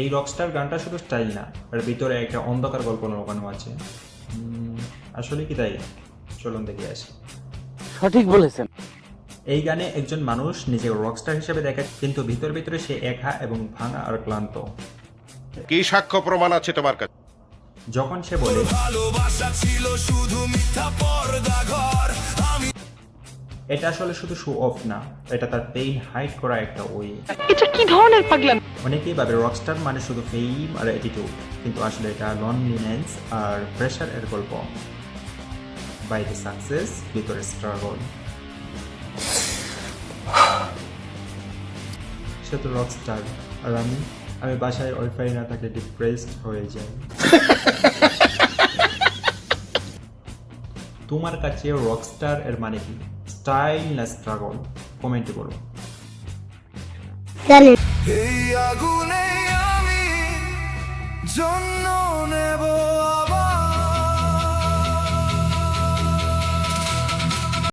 এই রকস্টার গানটা শুধু স্টাইল না, এর ভিতরে একটা অন্ধকার গল্প লুকানো আছে। আসলে কি তাই? চলুন দেখে আসি। সঠিক বলেছেন। এই গানে একজন মানুষ নিজেকে রকস্টার হিসেবে দেখে, কিন্তু ভিতরে ভিতরে সে একা এবং ভাঙা আর ক্লান্ত। কি সাক্ষ্য প্রমাণ আছে তোমার কাছে? যখন সে বলে ভালোবাসা ছিল শুধু মিথ্যা পর্দা ঘর। এটা আসলে শুধু শো অফ না, এটা তার পেইন হাইড করা একটা ওয়ে। এটা কি ধরনের পাগলামি? অনেকেই ভাবে রকস্টার মানে শুধু ফেম আর অ্যাটিটিউড, কিন্তু আসলে এটা লনলিনেস আর প্রেশার এর গল্প। বাইরে সাকসেস, ভিতরে স্ট্রাগল। সে তো রকস্টার, আর আমি বাসায় ওয়াইফাই না থাকলে ডিপ্রেসড হয়ে যাই। তোমার কাছে রকস্টার এর মানে কি? স্টাইল না স্ট্রাগল? কমেন্টে বলো। এই আগুনে আমি জন্য